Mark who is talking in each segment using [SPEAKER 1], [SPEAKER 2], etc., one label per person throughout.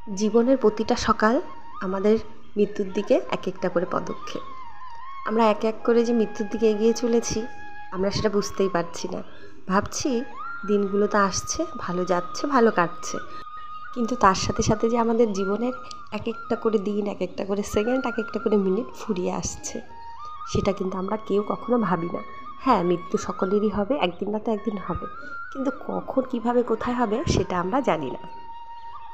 [SPEAKER 1] জীবনের প্রতিটা সকাল আমাদের মৃত্যুর দিকে এক একটা করে পদক্ষেপ। আমরা এক এক করে যে মৃত্যুর দিকে এগিয়ে চলেছি আমরা সেটা বুঝতেই পারছি না। ভাবছি দিনগুলো তো আসছে, ভালো যাচ্ছে, ভালো কাটছে, কিন্তু তার সাথে সাথে যে আমাদের জীবনের এক একটা করে দিন, এক একটা করে সেকেন্ড, এক একটা করে মিনিট ফুরিয়ে আসছে, সেটা কিন্তু আমরা কেউ কখনো ভাবি না। হ্যাঁ, মৃত্যু সকলেরই হবে, একদিন না তো একদিন হবে, কিন্তু কখন, কিভাবে, কোথায় হবে সেটা আমরা জানি না।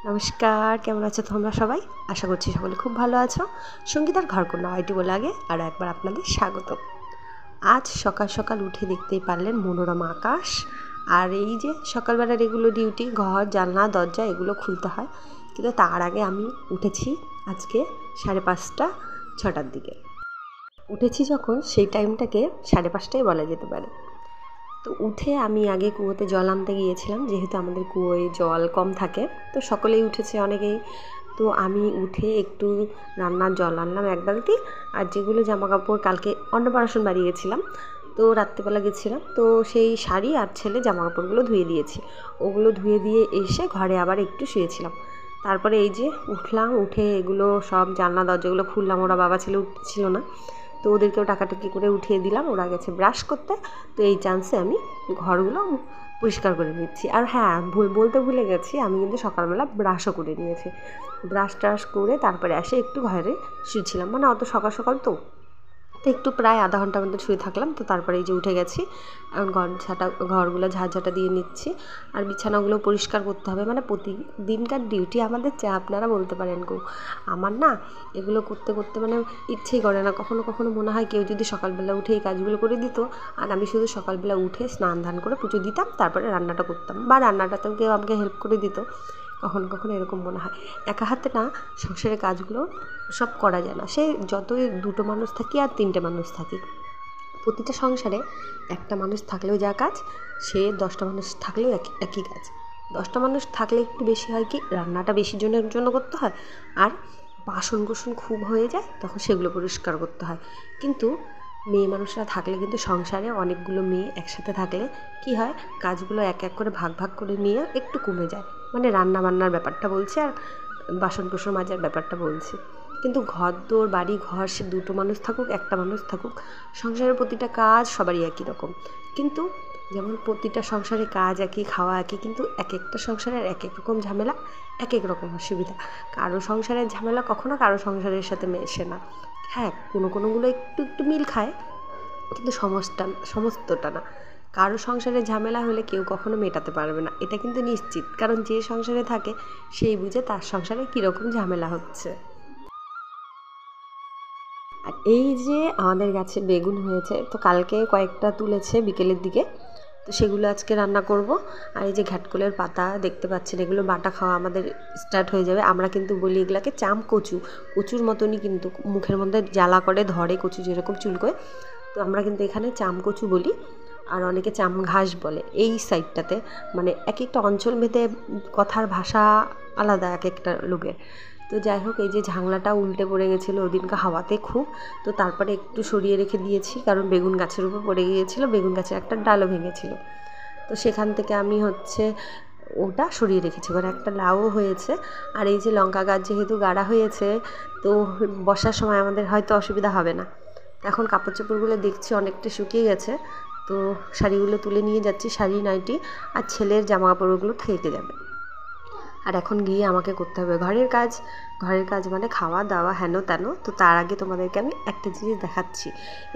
[SPEAKER 1] নমস্কার, কেমন আছো তোমরা সবাই? আশা করছি সকলে খুব ভালো আছো। সঙ্গীতার ঘরকন্যা ওয়াইটি বলে আগে আরও একবার আপনাদের স্বাগত। আজ সকাল সকাল উঠে দেখতেই পারলেন মনোরমা আকাশ। আর এই যে সকালবেলার এগুলো ডিউটি, ঘর জানলা দরজা এগুলো খুলতে হয়, কিন্তু তার আগে আমি উঠেছি আজকে 5:30 6টার দিকে। উঠেছি যখন, সেই টাইমটাকে 5:30টাই বলা যেতে পারে। তো উঠে আমি আগে কুয়োতে জল আনতে গিয়েছিলাম, যেহেতু আমাদের কুয়োয় জল কম থাকে, তো সকলেই উঠেছে অনেকেই। তো আমি উঠে একটু রান্নার জল আনলাম 1 বালতি, আর যেগুলো জামাকাপড় কালকে অন্নপ্রাশন বাড়ি গেছিলাম, তো রাত্রিবেলা গেছিলাম, তো সেই শাড়ি আর ছেলে জামাকাপড়গুলো ধুয়ে দিয়েছি। ওগুলো ধুয়ে দিয়ে এসে ঘরে আবার একটু শুয়েছিলাম। তারপরে এই যে উঠলাম, উঠে এগুলো সব জানলা দরজাগুলো খুললাম। ওরা বাবা ছেলে উঠছিল না, তো ওদেরকেও টাকাটাকি করে উঠিয়ে দিলাম। ওরা গেছে ব্রাশ করতে, তো এই চান্সে আমি ঘরগুলো পরিষ্কার করে নিচ্ছি। আর হ্যাঁ, বলতে ভুলে গেছি, আমি কিন্তু সকালবেলা ব্রাশও করে নিয়েছি। ব্রাশ ট্রাশ করে তারপরে এসে একটু ঘরে শুয়েছিলাম, মানে অত সকাল সকাল তো একটু প্রায় আধা ঘন্টার মতো শুয়ে থাকলাম। তো তারপরে এই যে উঠে গেছি, এখন ঘরগুলো ঝাঁটা দিয়ে নিচ্ছি। আর বিছানাগুলো পরিষ্কার করতে হবে, মানে প্রতিদিনকার ডিউটি আমাদের, যা আপনারা বলতে পারেন গো। আমার না এগুলো করতে করতে মানে ইচ্ছেই করে না। কখনো কখনো মনে হয় কেউ যদি সকালবেলা উঠে এই কাজগুলো করে দিত, আর আমি শুধু সকালবেলা উঠে স্নান ধান করে পুজো দিতাম, তারপরে রান্নাটা করতাম, বা রান্নাটাতেও কেউ আমাকে হেল্প করে দিত। কখনো কখনো এরকম মনে হয় একা হাতে না সংসারের কাজগুলো সব করা যায় না। সে যতই 2টো মানুষ থাকি আর 3টে মানুষ থাকি, প্রতিটা সংসারে একটা মানুষ থাকলেও যা কাজ, সে 10টা মানুষ থাকলেও একই কাজ। 10টা মানুষ থাকলে একটু বেশি হয় কি, রান্নাটা বেশি জনের জন্য করতে হয়, আর বাসন কোসন খুব হয়ে যায়, তখন সেগুলো পরিষ্কার করতে হয়। কিন্তু মেয়ে মানুষরা থাকলে কিন্তু সংসারে অনেকগুলো মেয়ে একসাথে থাকলে কি হয়, কাজগুলো এক এক করে ভাগ ভাগ করে নিয়ে একটু কমে যায়। মানে রান্না বান্নার ব্যাপারটা বলছি, আর বাসন কোসন মাজার ব্যাপারটা বলছি। কিন্তু ঘর দোর বাড়ি ঘর, সে 2টো মানুষ থাকুক, একটা মানুষ থাকুক, সংসারের প্রতিটা কাজ সবারই একই রকম। কিন্তু যেমন প্রতিটা সংসারে কাজ একই, খাওয়া একই, কিন্তু এক একটা সংসারের এক এক রকম ঝামেলা, এক এক রকম অসুবিধা। কারো সংসারের ঝামেলা কখনো কারো সংসারের সাথে মেশে না। হ্যাঁ, কোনোগুলো একটু একটু মিল খায়, কিন্তু সমস্তটা না। কারো সংসারে ঝামেলা হলে কেউ কখনো মেটাতে পারবে না, এটা কিন্তু নিশ্চিত। কারণ যে সংসারে থাকে সেই বুঝে তার সংসারে কীরকম ঝামেলা হচ্ছে। আর এই যে আমাদের গাছে বেগুন হয়েছে, তো কালকে কয়েকটা তুলেছে বিকেলের দিকে, তো সেগুলো আজকে রান্না করব। আর এই যে ঘাটকোলের পাতা দেখতে পাচ্ছেন, এগুলো বাটা খাওয়া আমাদের স্টার্ট হয়ে যাবে। আমরা কিন্তু বলি এগুলাকে চাম কচু, কচুর মতনই, কিন্তু মুখের মধ্যে জ্বালা করে ধরে, কচু যেরকম চুলকোয়, তো আমরা কিন্তু এখানে চাম কচু বলি, আর অনেকে চাম ঘাস বলে এই সাইডটাতে। মানে এক একটা অঞ্চল ভেদে কথার ভাষা আলাদা এক একটা লোকের। তো যাই হোক, এই যে ঝাংলাটা উল্টে পড়ে গেছিলো ওদিনকে হাওয়াতে খুব, তো তারপরে একটু সরিয়ে রেখে দিয়েছি, কারণ বেগুন গাছের উপর পড়ে গিয়েছিলো, বেগুন গাছের একটা ডালও ভেঙেছিল, তো সেখান থেকে আমি ওটা সরিয়ে রেখেছি। এবার একটা লাউ হয়েছে। আর এই যে লঙ্কা গাছ যেহেতু গাড়া হয়েছে, তো বর্ষার সময় আমাদের হয়তো অসুবিধা হবে না। এখন কাপড় চোপড়গুলো দেখছি অনেকটা শুকিয়ে গেছে, তো শাড়িগুলো তুলে নিয়ে যাচ্ছি, শাড়ি নাইটি, আর ছেলের জামা কাপড়গুলো থেকে যাবে। আর এখন গিয়ে আমাকে করতে হবে ঘরের কাজ। ঘরের কাজ মানে খাওয়া দাওয়া হেন তেন। তো তার আগে তোমাদেরকে আমি একটা জিনিস দেখাচ্ছি,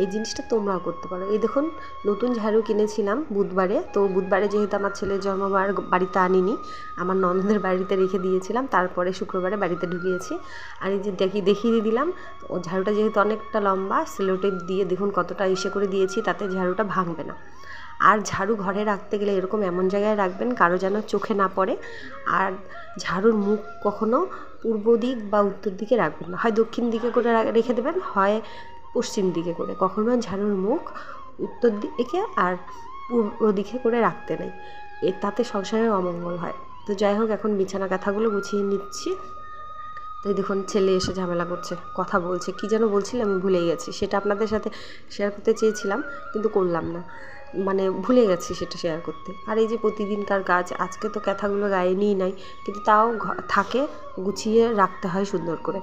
[SPEAKER 1] এই জিনিসটা তোমরাও করতে পারো। এই দেখুন, নতুন ঝাড়ু কিনেছিলাম বুধবারে। তো বুধবারে যেহেতু আমার ছেলের জন্মবার, বাড়িতে আনিনি, আমার ননদের বাড়িতে রেখে দিয়েছিলাম, তারপরে শুক্রবারে বাড়িতে ঢুকিয়েছি। আর এই যে দেখিয়ে দিলাম, ও ঝাড়ুটা যেহেতু অনেকটা লম্বা, সেলোটেপ দিয়ে দেখুন কতটা ইসে করে দিয়েছি, তাতে ঝাড়ুটা ভাঙবে না। আর ঝাড়ু ঘরে রাখতে গেলে এরকম এমন জায়গায় রাখবেন কারো যেন চোখে না পড়ে। আর ঝাড়ুর মুখ কখনো পূর্ব দিক বা উত্তর দিকে রাখবেন না, হয় দক্ষিণ দিকে করে রেখে দেবেন, হয় পশ্চিম দিকে করে। কখনো ঝাড়ুর মুখ উত্তর দিকে আর পূর্ব দিকে করে রাখতে নেই, তাতে সংসারের অমঙ্গল হয়। তো যাই হোক, এখন বিছানা কাঁথাগুলো গুছিয়ে নিচ্ছি। তো এই দেখুন ছেলে এসে ঝামেলা করছে, কথা বলছে, কী যেন বলছিলাম আমি ভুলে গেছি, সেটা আপনাদের সাথে শেয়ার করতে চেয়েছিলাম কিন্তু করলাম না, মানে ভুলে গেছি সেটা শেয়ার করতে। আর এই যে প্রতিদিনকার কাজ, আজকে তো ক্যাথাগুলো গায়ে নিই নাই, কিন্তু তাও থাকে, গুছিয়ে রাখতে হয় সুন্দর করে।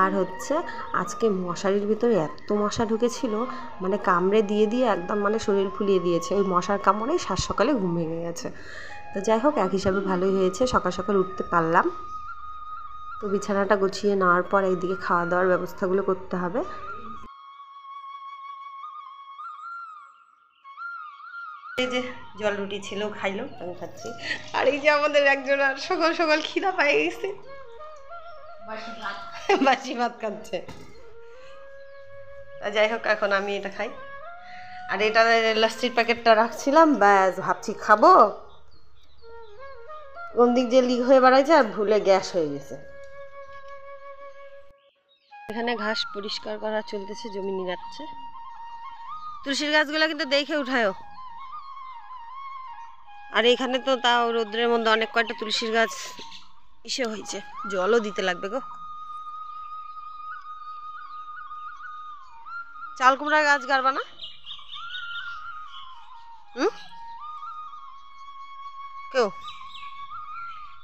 [SPEAKER 1] আর হচ্ছে আজকে মশারির ভিতরে এত মশা ঢুকেছিল, মানে কামড়ে দিয়ে দিয়ে একদম মানে শরীর ফুলিয়ে দিয়েছে, ওই মশার কামড়েই সাত সকালে ঘুম ভেঙে গেছে। তো যাই হোক, এক হিসাবে ভালোই হয়েছে, সকাল সকাল উঠতে পারলাম। তো বিছানাটা গুছিয়ে নেওয়ার পর এইদিকে খাওয়া দাওয়ার ব্যবস্থাগুলো করতে হবে। এই যে জল রুটি ছিল, খাইলো, আমি খাচ্ছি। আর এই যে আমাদের একজন আর সকাল সকাল খিদা পায়ে গেছে, বাসি ভাত খাচ্ছে। যাই হোক, এখন আমি এটা খাই। আর এটা লাস্সির প্যাকেটটা রাখছিলাম, ব্যাস ভাবছি খাবো, কোন দিক যে লিক হয়ে বেড়াইছে আর ভুলে গ্যাস হয়ে গেছে। এখানে ঘাস পরিষ্কার করা চলতেছে, জমি নিড়াচ্ছে। তুলসীর গাছগুলো কিন্তু দেখে উঠায়ও। আর এখানে তো তাও রোদ্রের মধ্যে অনেক কয়টা তুলসীর গাছ ইসে হয়েছে, জলও দিতে লাগবে গো। চাল কুমড়ার গাছ গাড়বা না? কেউ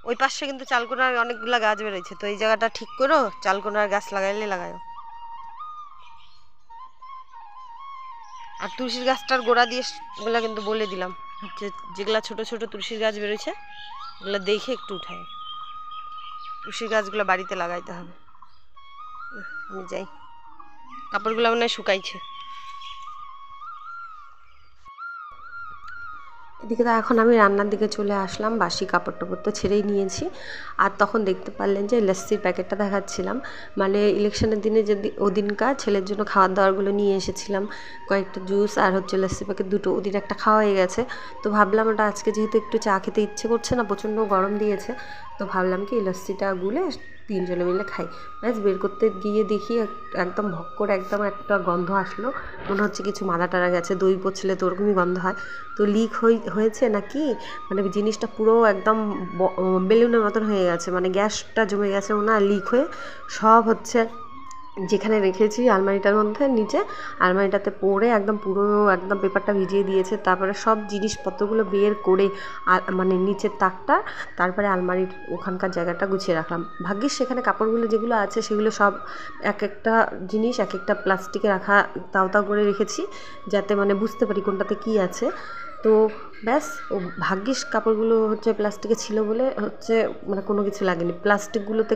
[SPEAKER 1] ওই পাশে কিন্তু চালকুনার অনেকগুলা গাছ বেরোচ্ছে, তো এই জায়গাটা ঠিক করো, চালকুনার গাছ লাগাইলে লাগাও। আর তুলসীর গাছটার গোড়া দিয়ে ওগুলা কিন্তু বলে দিলাম, যেগুলা ছোট ছোট তুলসীর গাছ বেরোচ্ছে ওগুলো দেখে একটু উঠায়। তুলসীর গাছগুলো বাড়িতে লাগাইতে হবে। আমি যাই, কাপড়গুলো মনে হয় শুকাইছে। এদিকে তো এখন আমি রান্নার দিকে চলে আসলাম, বাসি কাপড় টাপড় তো ছেড়েই নিয়েছি। আর তখন দেখতে পারলেন যে লাস্সির প্যাকেটটা দেখাচ্ছিলাম, মানে ইলেকশনের দিনে যদি ওদিনকার ছেলের জন্য খাবার দাবারগুলো নিয়ে এসেছিলাম, কয়েকটা জুস আর হচ্ছে লাস্সি প্যাকেট দুটো, ওদিন একটা খাওয়া হয়ে গেছে। তো ভাবলাম ওটা আজকে যেহেতু একটু চা খেতে ইচ্ছে করছে না, প্রচণ্ড গরম দিয়েছে, তো ভাবলাম কি এই লাস্সিটা গুলে তিনজনে মিলে খাই। ব্যাস বের করতে গিয়ে দেখি একদম ভক করে একদম একটা গন্ধ আসলো, মনে হচ্ছে কিছু মারা টারা গেছে, দই পচলে তো ওরকমই গন্ধ হয়। তো লিক হয়েছে নাকি, মানে জিনিসটা পুরো একদম বেলুনের মতন হয়ে গেছে, মানে গ্যাসটা জমে গেছে মনে হয়, লিক হয়ে সব হচ্ছে যেখানে রেখেছি আলমারিটার মধ্যে নিচে, আলমারিটাতে পড়ে একদম পুরো একদম পেপারটা ভিজিয়ে দিয়েছে। তারপরে সব জিনিসপত্রগুলো বের করে মানে নিচের তাকটা, তারপরে আলমারির ওখানকার জায়গাটা গুছিয়ে রাখলাম। ভাগ্যিস সেখানে কাপড়গুলো যেগুলো আছে সেগুলো সব এক একটা জিনিস এক একটা প্লাস্টিকে রাখা তাও তাও করে রেখেছি, যাতে মানে বুঝতে পারি কোনটাতে কী আছে। তো ব্যাস, ও ভাগ্যিস কাপড়গুলো হচ্ছে প্লাস্টিকে ছিল বলে হচ্ছে মানে কোনো কিছু লাগেনি, প্লাস্টিকগুলোতে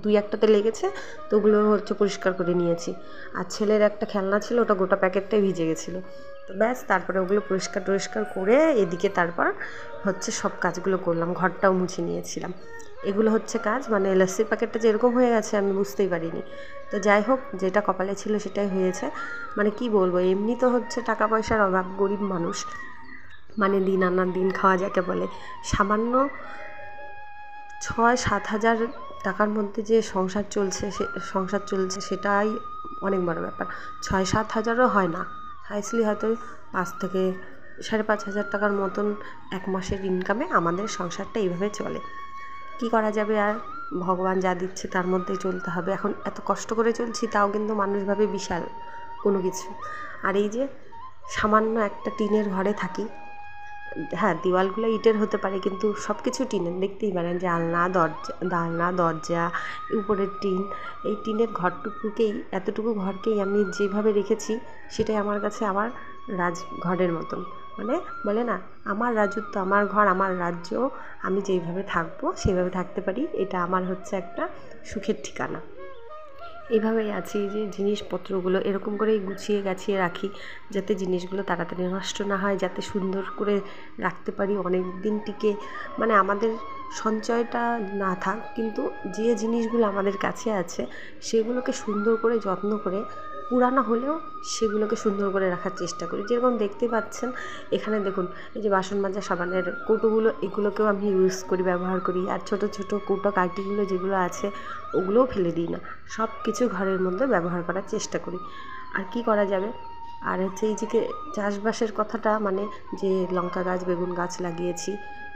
[SPEAKER 1] দুই একটাতে লেগেছে, তো ওগুলো হচ্ছে পরিষ্কার করে নিয়েছি। আর ছেলের একটা খেলনা ছিল, ওটা গোটা প্যাকেটটাই ভিজে গেছিলো। তো ব্যাস, তারপরে ওগুলো পরিষ্কার করে এদিকে তারপর হচ্ছে সব কাজগুলো করলাম, ঘরটাও মুছে নিয়েছিলাম। এগুলো হচ্ছে কাজ, মানে লাস্সির প্যাকেটটা যেরকম হয়ে গেছে আমি বুঝতেই পারিনি। তো যাই হোক, যেটা কপালে ছিল সেটাই হয়েছে। মানে কি বলবো, এমনি তো হচ্ছে টাকা পয়সার অভাব, গরিব মানুষ, মানে দিন আনার দিন খাওয়া যাকে বলে, সামান্য 6-7 হাজার টাকার মধ্যে যে সংসার চলছে সেটাই অনেক বড় ব্যাপার। 6-7 হাজারও হয় না, হাইসলি হয়তো 5 থেকে 5.5 হাজার টাকার মতন এক মাসের ইনকামে আমাদের সংসারটা এইভাবে চলে। কি করা যাবে আর, ভগবান যা দিচ্ছে তার মধ্যেই চলতে হবে। এখন এত কষ্ট করে চলছি, তাও কিন্তু মানুষ ভাবে বিশাল কোনো কিছু। আর এই যে সামান্য একটা টিনের ঘরে থাকি, হ্যাঁ দেওয়ালগুলো ইটের হতে পারে কিন্তু সব কিছু টিনের, দেখতেই পারেন জানলা দরজা উপরের টিন, এই টিনের ঘরটুকুকেই, এতটুকু ঘরকেই আমি যেভাবে রেখেছি সেটাই আমার কাছে আমার রাজঘরের মতন। মানে বলে না, আমার রাজত্ব, আমার ঘর, আমার রাজ্য, আমি যেইভাবে থাকবো সেইভাবে থাকতে পারি, এটা আমার হচ্ছে একটা সুখের ঠিকানা। এইভাবেই আছি যে জিনিসপত্রগুলো এরকম করেই গুছিয়ে গাছিয়ে রাখি, যাতে জিনিসগুলো তাড়াতাড়ি নষ্ট না হয়, যাতে সুন্দর করে রাখতে পারি, অনেক দিন টিকে। মানে আমাদের সঞ্চয়টা না থাক, কিন্তু যে জিনিসগুলো আমাদের কাছে আছে সেগুলোকে সুন্দর করে যত্ন করে, পুরানো হলেও সেগুলোকে সুন্দর করে রাখার চেষ্টা করি। যেরকম দেখতে পাচ্ছেন এখানে দেখুন, এই যে বাসন মাজা সাবানের কৌটোগুলো, এগুলোকেও আমি ইউজ করি, ব্যবহার করি। আর ছোট ছোট কৌটো কাঠিগুলো যেগুলো আছে ওগুলোও ফেলে দিই না, সব কিছু ঘরের মধ্যে ব্যবহার করার চেষ্টা করি। আর কি করা যাবে। আর হচ্ছে এই যে চাষবাসের কথাটা, মানে যে লঙ্কা গাছ বেগুন গাছ লাগিয়েছি,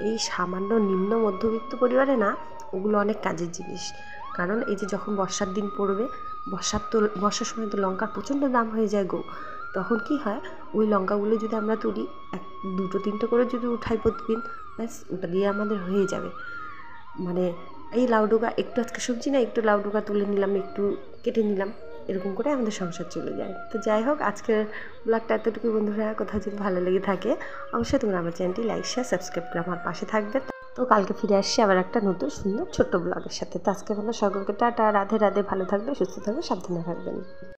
[SPEAKER 1] এই সামান্য নিম্ন মধ্যবিত্ত পরিবারে না, ওগুলো অনেক কাজের জিনিস। কারণ এই যে যখন বর্ষার দিন পড়বে, বর্ষার সময় তো লঙ্কার প্রচণ্ড দাম হয়ে যায় গো। তখন কি হয়, ওই লঙ্কাগুলো যদি আমরা তুলি, 2-3টে করে যদি উঠাই প্রতিদিন, ব্যাস ওটা দিয়ে আমাদের হয়ে যাবে। মানে এই লাউ ডোকা একটু, আজকে সবজি না, একটু লাউ ডোকা তুলে নিলাম, একটু কেটে নিলাম, এরকম করে আমাদের সংসার চলে যায়। তো যাই হোক, আজকের ব্লগটা এতটুকু বন্ধুরা। কোথাও যদি ভালো লেগে থাকে অবশ্যই তোমরা আমার চ্যানেলটি লাইক, শেয়ার, সাবস্ক্রাইব করে আমার পাশে থাকবে। তো কালকে ফিরে আসছি আবার একটা নতুন সুন্দর ছোট্ট ব্লগের সাথে। তো আজকে আমাদের সকলকে টাটা, রাধে রাধে, ভালো থাকবে, সুস্থ থাকবে, সাবধানে থাকবেন।